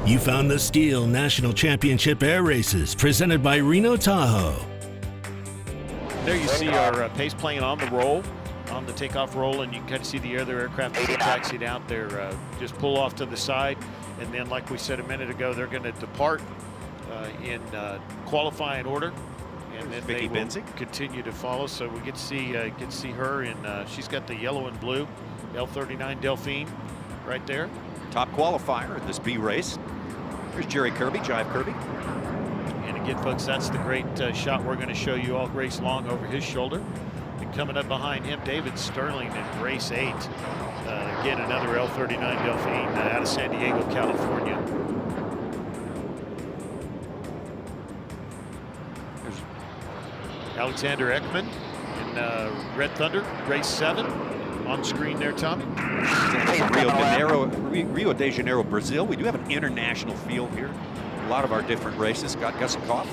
You found the STIHL National Championship Air Races presented by Reno-Tahoe. There you see our pace plane on the roll, on the takeoff roll, and you can kind of see the other aircraft as they taxied out there. Just pull off to the side, and then like we said a minute ago, they're going to depart in qualifying order, and then they will continue to follow. So we get to see her in. She's got the yellow and blue L39 Delphine right there. Top qualifier in this B race. Here's Jerry Kirby, Jive Kirby. And again, folks, that's the great shot we're going to show you all race long over his shoulder. And coming up behind him, David Sterling in race 8. Again, another L39 Delphine out of San Diego, California. There's Alexander Ekman in Red Thunder, race 7. On screen there, Tommy. Rio de Janeiro, Brazil. We do have an international field here. A lot of our different races. Scott Gusikoff,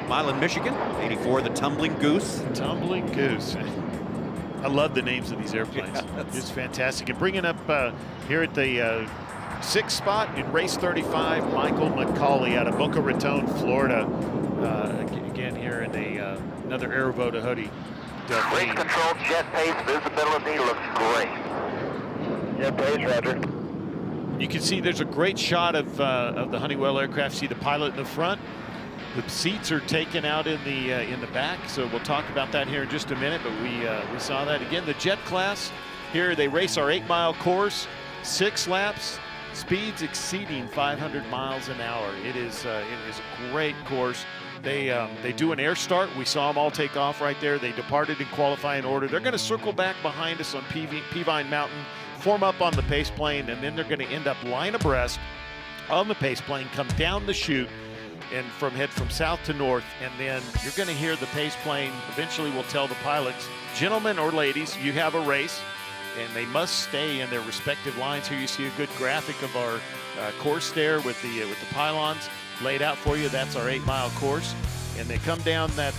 Milan, Michigan. 84, the Tumbling Goose. Tumbling Goose. I love the names of these airplanes. Yeah, it's fantastic. And bringing up here at the 6th spot in race 35, Michael McCauley out of Boca Raton, Florida. Again here in another Aerovoda hoodie. Race control, jet pace, visibility looks great. Jet pace, roger. You can see there's a great shot of the Honeywell aircraft. See the pilot in the front. The seats are taken out in the back, so we'll talk about that here in just a minute. But we saw that again. The jet class here, they race our 8-mile course, 6 laps, speeds exceeding 500 miles an hour. It is a great course. They do an air start. We saw them all take off right there. They departed in qualifying order. They're going to circle back behind us on Peavine Mountain, form up on the pace plane, and then they're going to end up line abreast on the pace plane, come down the chute, and head from south to north. And then you're going to hear the pace plane eventually will tell the pilots, gentlemen or ladies, you have a race, and they must stay in their respective lines. Here you see a good graphic of our course there with the pylons laid out for you. That's our 8-mile course, and they come down that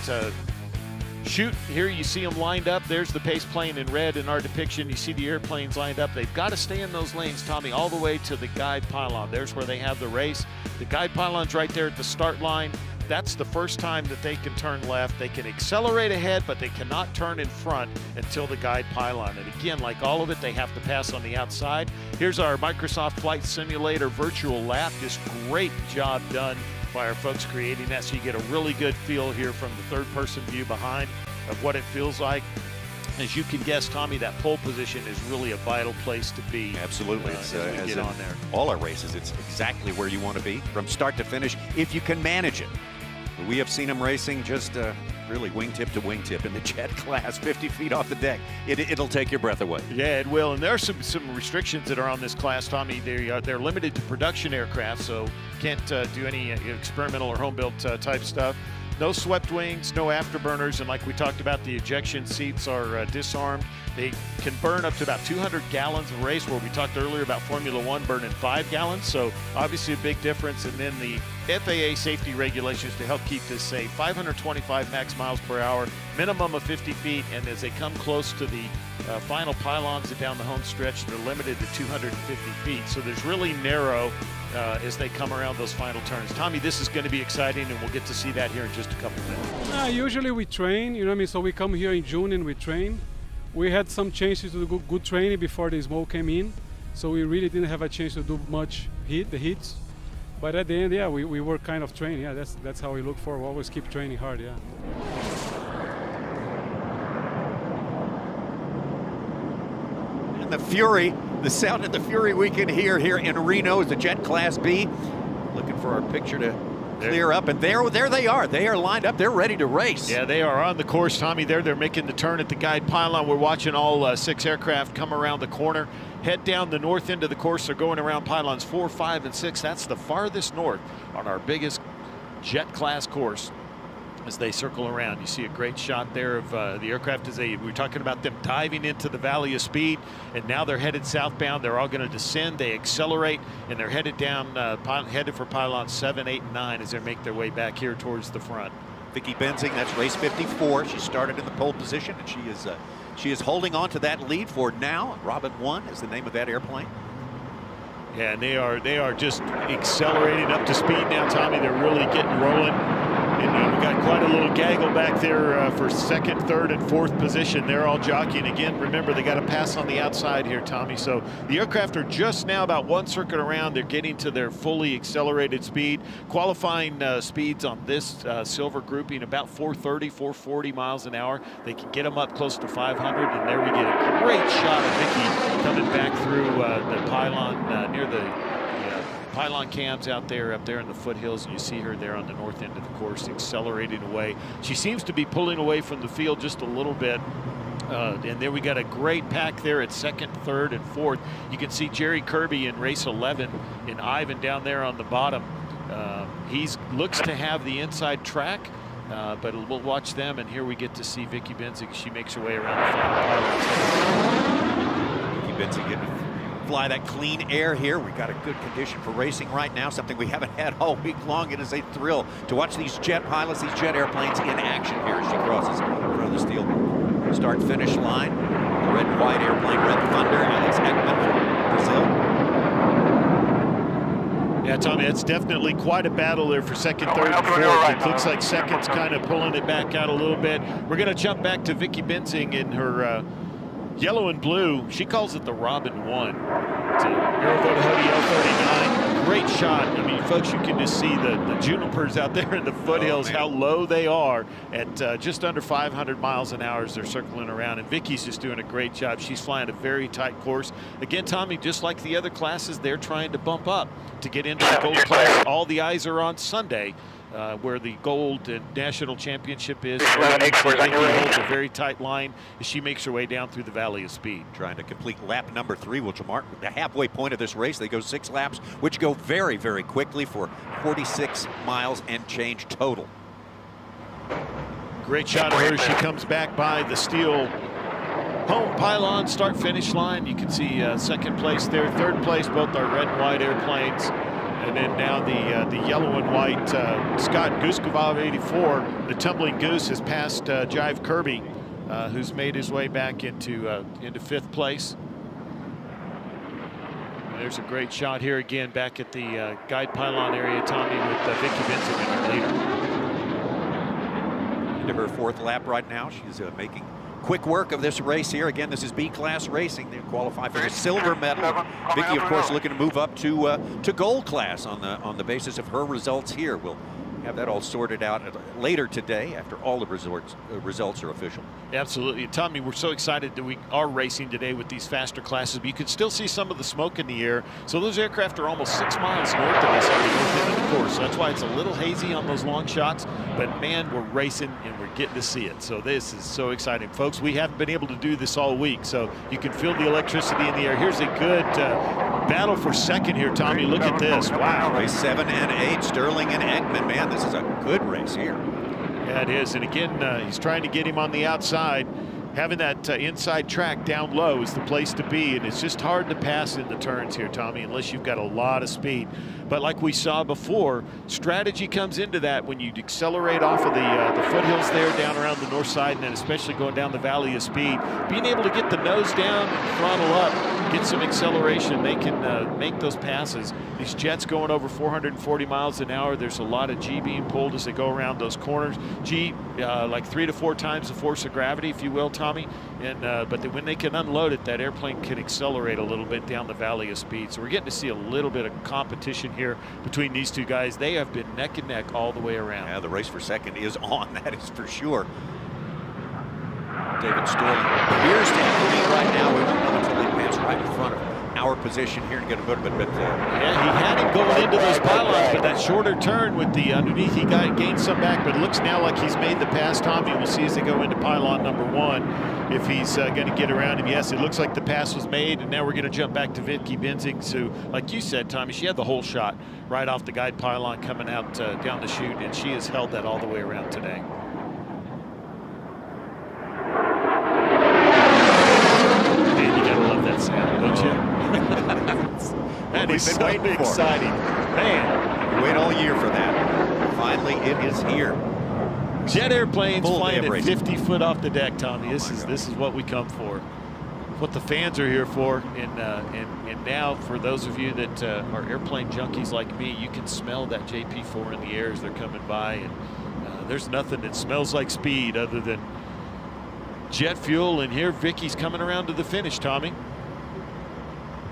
chute. Here you see them lined up. There's the pace plane in red in our depiction. You see the airplanes lined up. They've got to stay in those lanes, Tommy, all the way to the guide pylon. There's where they have the race. The guide pylon's right there at the start line. That's the first time that they can turn left. They can accelerate ahead, but they cannot turn in front until the guide pylon. And again, like all of it, they have to pass on the outside. Here's our Microsoft Flight Simulator virtual lap. Just great job done by our folks creating that, so you get a really good feel here from the third-person view behind of what it feels like. As you can guess, Tommy, that pole position is really a vital place to be. Absolutely. As we get on there. All our races, it's exactly where you want to be from start to finish, if you can manage it. We have seen them racing just really wingtip to wingtip in the jet class, 50 feet off the deck. It'll take your breath away. Yeah, it will. And there are some restrictions that are on this class, Tommy. They're limited to production aircraft, so can't do any experimental or home-built type stuff. No swept wings, no afterburners, and like we talked about, the ejection seats are disarmed. They can burn up to about 200 gallons of race, where we talked earlier about Formula One burning 5 gallons, so obviously a big difference. And then the FAA safety regulations to help keep this safe: 525 max miles per hour, minimum of 50 feet, and as they come close to the final pylons and down the home stretch, they're limited to 250 feet. So there's really narrow as they come around those final turns. Tommy, this is going to be exciting, and we'll get to see that here in just a couple of minutes. Usually we train, you know what I mean? So we come here in June and we train. We had some chances to do good training before the smoke came in, so we really didn't have a chance to do much the hits. But at the end, yeah, we were kind of training. Yeah, that's how we look for. We always keep training hard, yeah. And the Fury, the sound of the Fury we can hear here in Reno is the Jet Class B. Looking for our picture to clear up, and there they are. They are lined up. They're ready to race. Yeah, they are on the course, Tommy. They're making the turn at the guide pylon. We're watching all 6 aircraft come around the corner, head down the north end of the course. They're going around pylons 4, 5, and 6. That's the farthest north on our biggest jet class course. As they circle around, you see a great shot there of the aircraft as we're talking about them diving into the valley of speed, and now they're headed southbound. They're all going to descend. They accelerate, and they're headed down, headed for pylons 7, 8, and 9 as they make their way back here towards the front. Vicki Benzing, that's race 54. She started in the pole position, and she is holding on to that lead for now. Robin 1 is the name of that airplane. Yeah, and they are just accelerating up to speed now, Tommy. They're really getting rolling. And we got quite a little gaggle back there for second, third, and fourth position. They're all jockeying. Again, remember, they got to pass on the outside here, Tommy. So the aircraft are just now about one circuit around. They're getting to their fully accelerated speed. Qualifying speeds on this silver grouping about 430, 440 miles an hour. They can get them up close to 500, and there we get a great shot of Vicky coming back through the pylon near the pylon cams up there in the foothills, and you see her there on the north end of the course accelerating away. She seems to be pulling away from the field just a little bit. And there we got a great pack there at second, third, and fourth. You can see Jerry Kirby in race 11 and Ivan down there on the bottom. He looks to have the inside track, but we'll watch them, and here we get to see Vicky Benzing. She makes her way around the final pylon. Vicky Benzing getting fly that clean air here. We got a good condition for racing right now, something we haven't had all week long. It is a thrill to watch these jet pilots, these jet airplanes in action here as she crosses in front of the steel start-finish line. The red and white airplane, Red Thunder, Alex Ekman from Brazil. Yeah, Tommy, it's definitely quite a battle there for second, third, and fourth. It looks like second's kind of pulling it back out a little bit. We're going to jump back to Vicky Benzing in her yellow and blue. She calls it the Robin 1. It's a Reno-Tahoe L39. Great shot. I mean, folks, you can just see the junipers out there in the foothills, how low they are at just under 500 miles an hour as they're circling around. And Vicky's just doing a great job. She's flying a very tight course. Again, Tommy, just like the other classes, they're trying to bump up to get into the gold class. All the eyes are on Sunday, where the gold and national championship is. Vicky holds a very tight line as she makes her way down through the Valley of Speed. Trying to complete lap number 3, which will mark the halfway point of this race. They go 6 laps, which go very, very quickly for 46 miles and change total. Great shot of her. She comes back by the steel home pylon start-finish line. You can see second place there, third place, both our red and white airplanes. And then now the yellow and white Scott Gooskavov 84. The Tumbling Goose has passed Jive Kirby, who's made his way back into 5th place. And there's a great shot here again back at the guide pylon area, Tommy, with Vicky Benzing in her leader. Into her 4th lap right now. She's making quick work of this race here. Again, this is B-class racing. They qualify for the silver medal. Vicky, of course, looking to move up to gold class on the basis of her results here. We'll have that all sorted out later today after all the results are official. Absolutely. Tommy, we're so excited that we are racing today with these faster classes, but you can still see some of the smoke in the air. So those aircraft are almost 6 miles north of us on the north end of the course. So that's why it's a little hazy on those long shots, but man, we're racing and we're getting to see it. So this is so exciting. Folks, we haven't been able to do this all week, so you can feel the electricity in the air. Here's a good battle for second here, Tommy. Look at this. Wow. Race 7 and 8, Sterling and Ekman. Man, this is a good race here. Yeah, it is. And again, he's trying to get him on the outside. Having that inside track down low is the place to be, and it's just hard to pass in the turns here, Tommy, unless you've got a lot of speed. But like we saw before, strategy comes into that when you accelerate off of the foothills there down around the north side, and then especially going down the Valley of Speed. Being able to get the nose down, throttle up, get some acceleration, they can make those passes. These jets going over 440 miles an hour. There's a lot of G being pulled as they go around those corners. G, like 3 to 4 times the force of gravity, if you will, Tommy. And but when they can unload it, that airplane can accelerate a little bit down the Valley of Speed. So we're getting to see a little bit of competition here between these two guys. They have been neck and neck all the way around. Yeah, the race for second is on, that is for sure. David Sterling appears to have the lead right now. We won't know until he lands right in front of our position here and get a good bit. Yeah, he had him going into those pylons, but that shorter turn with the underneath, he gained some back, but it looks now like he's made the pass, Tommy. We'll see as they go into pylon number 1 if he's going to get around him. Yes, it looks like the pass was made, and now we're going to jump back to Vicky Benzing. So, like you said, Tommy, she had the whole shot right off the guide pylon coming out down the chute, and she has held that all the way around today. Man, you got to love that sound, don't you? That is so exciting. Man. Wait all year for that. Finally, it is here. Jet airplanes flying at 50 foot off the deck, Tommy. This is what we come for. what the fans are here for. And now for those of you that are airplane junkies like me, you can smell that JP4 in the air as they're coming by. And there's nothing that smells like speed other than jet fuel. And here Vicky's coming around to the finish, Tommy.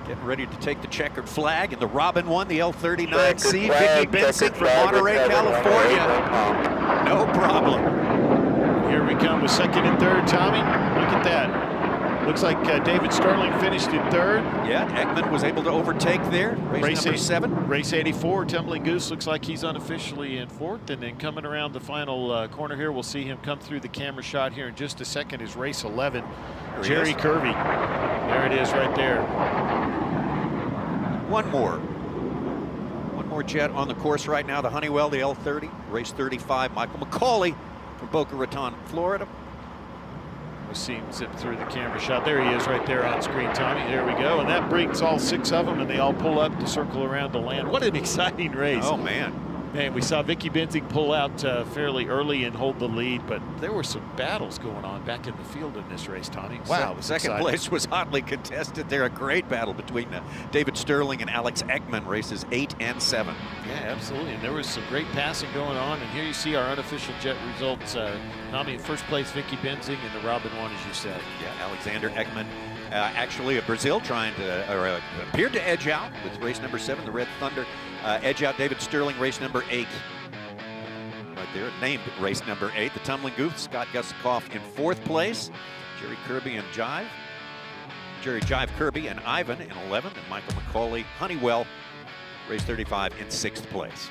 Getting ready to take the checkered flag, and the Robin won the L39C. Vicky Benson from Monterey, California. No problem. Here we come with second and third, Tommy. Look at that. Looks like David Sterling finished in third. Yeah, Ekman was able to overtake there. Race number 7. Race 84, Tumbling Goose looks like he's unofficially in fourth. And then coming around the final corner here, we'll see him come through the camera shot here in just a second, is race 11. Jerry Kirby. There it is right there. One more jet on the course right now, the Honeywell, the L30. Race 35, Michael McCauley from Boca Raton, Florida. We'll see him zip through the camera shot. There he is right there on screen, Tommy. There we go. And that brings all 6 of them, and they all pull up to circle around to land. What an exciting race. Oh, man. Man, we saw Vicky Benzing pull out fairly early and hold the lead, but there were some battles going on back in the field in this race, Tommy. Wow, second place was hotly contested there. A great battle between David Sterling and Alex Ekman, races 8 and 7. Yeah, absolutely. And there was some great passing going on. And here you see our unofficial jet results. Tommy in first place, Vicky Benzing, and the Robin won, as you said. Yeah, Alexander Ekman. Actually, Brazil trying to, appeared to edge out with race number 7, the Red Thunder. Edge out David Sterling, race number 8. Right there, named race number 8. The Tumbling Goose, Scott Gustikoff in 4th place. Jerry Jive Kirby and Ivan in 11th, and Michael McCauley, Honeywell, race 35 in 6th place.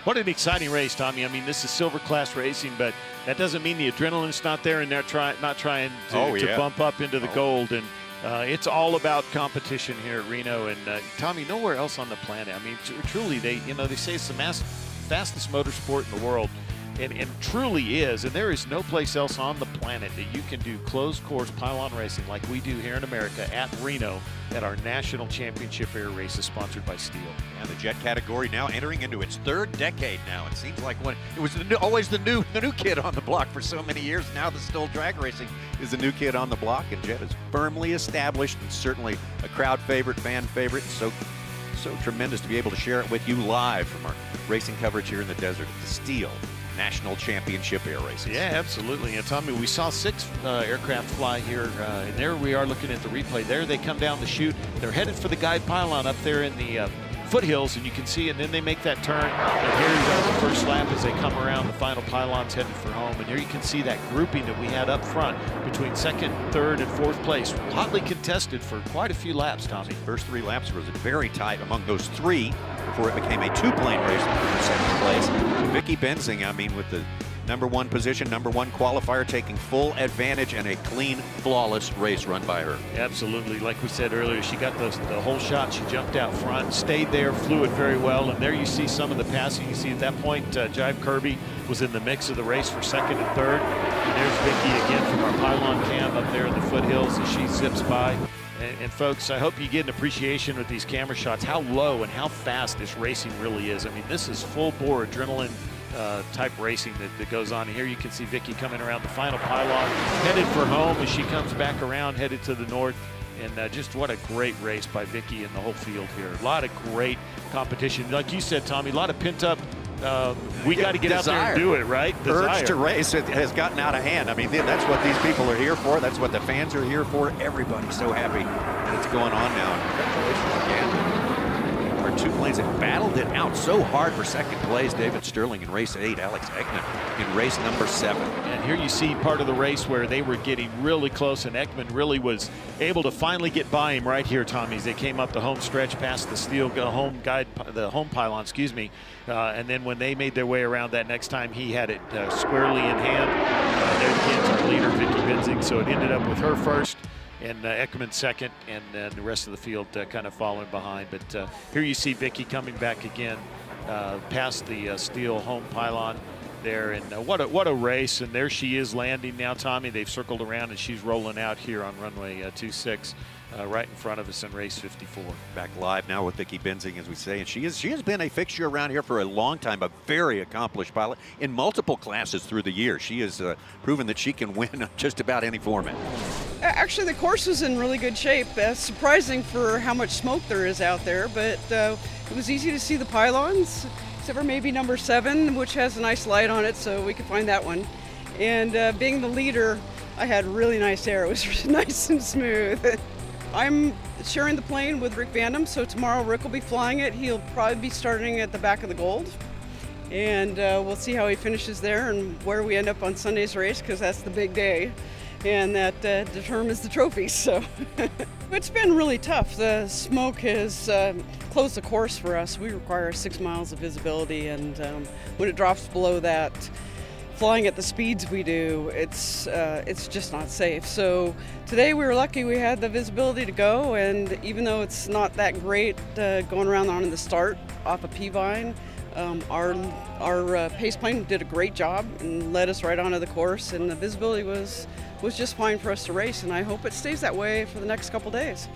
What an exciting race, Tommy. I mean, this is silver class racing, but that doesn't mean the adrenaline's not there and they're not trying to bump up into the gold. And it's all about competition here at Reno. And Tommy, nowhere else on the planet. I mean, truly, they say it's the fastest motorsport in the world. And truly is, and there is no place else on the planet that you can do closed course pylon racing like we do here in America at Reno at our national championship air races sponsored by STIHL. And the jet category now entering into its 3rd decade now. It seems like it was always the new kid on the block for so many years. Now the still drag racing is the new kid on the block, and jet is firmly established and certainly a crowd favorite, fan favorite. So tremendous to be able to share it with you live from our racing coverage here in the desert at the STIHL National Championship Air Races. Yeah, absolutely. And Tommy, we saw 6 aircraft fly here, and there we are looking at the replay. There they come down the chute. They're headed for the guide pylon up there in the foothills, and you can see, and then they make that turn. And here you go, the first lap as they come around the final pylons headed for home. And here you can see that grouping that we had up front between 2nd, 3rd, and 4th place. Hotly contested for quite a few laps, Tommy. First 3 laps was very tight among those 3 before it became a 2-plane race for 2nd place. Vicky Benzing, I mean, with the #1 position, #1 qualifier, taking full advantage and a clean, flawless race run by her. Absolutely. Like we said earlier, she got the whole shot. She jumped out front, stayed there, flew it very well. And there you see some of the passing. You see at that point, Jive Kirby was in the mix of the race for 2nd and 3rd. And there's Vicky again from our pylon cam up there in the foothills as she zips by. And folks, I hope you get an appreciation with these camera shots, how low and how fast this racing really is. I mean, this is full bore adrenaline type racing that goes on. And here you can see Vicky coming around the final pylon, headed for home as she comes back around, headed to the north. And just what a great race by Vicky and the whole field here. A lot of great competition. Like you said, Tommy, a lot of pent up. We got to get out there and do it, right? Urge to race has gotten out of hand. I mean, that's what these people are here for. That's what the fans are here for. Everybody's so happy that it's going on now. Congratulations again. Our 2 planes have battled it out so hard for 2nd place. David Sterling in race 8, Alex Ekman in race number 7. And here you see part of the race where they were getting really close, and Ekman really was able to finally get by him right here, Tommy, as they came up the home stretch past the steel home pylon, excuse me. And then when they made their way around that next time, he had it squarely in hand. There again, our leader, Vicky Benzing. So it ended up with her first, and Ekman 2nd, and then the rest of the field kind of following behind. But here you see Vicky coming back again past the steel home pylon there, and what a race. And there she is landing now, Tommy. They've circled around and she's rolling out here on runway 26. right in front of us in race 54. Back live now with Vicki Benzing, as we say, and she has been a fixture around here for a long time, a very accomplished pilot in multiple classes through the years. She has proven that she can win just about any format. Actually, the course was in really good shape. Surprising for how much smoke there is out there, but it was easy to see the pylons, except for maybe number 7, which has a nice light on it, so we could find that one. And being the leader, I had really nice air. It was nice and smooth. I'm sharing the plane with Rick Vandam, so tomorrow Rick will be flying it. He'll probably be starting at the back of the Gold. And we'll see how he finishes there and where we end up on Sunday's race, because that's the big day. And that determines the trophies. So it's been really tough. The smoke has closed the course for us. We require 6 miles of visibility, and when it drops below that, flying at the speeds we do, it's just not safe. So today we were lucky we had the visibility to go, and even though it's not that great going around on the start off of Peavine, our pace plane did a great job and led us right onto the course, and the visibility was just fine for us to race, and I hope it stays that way for the next couple days.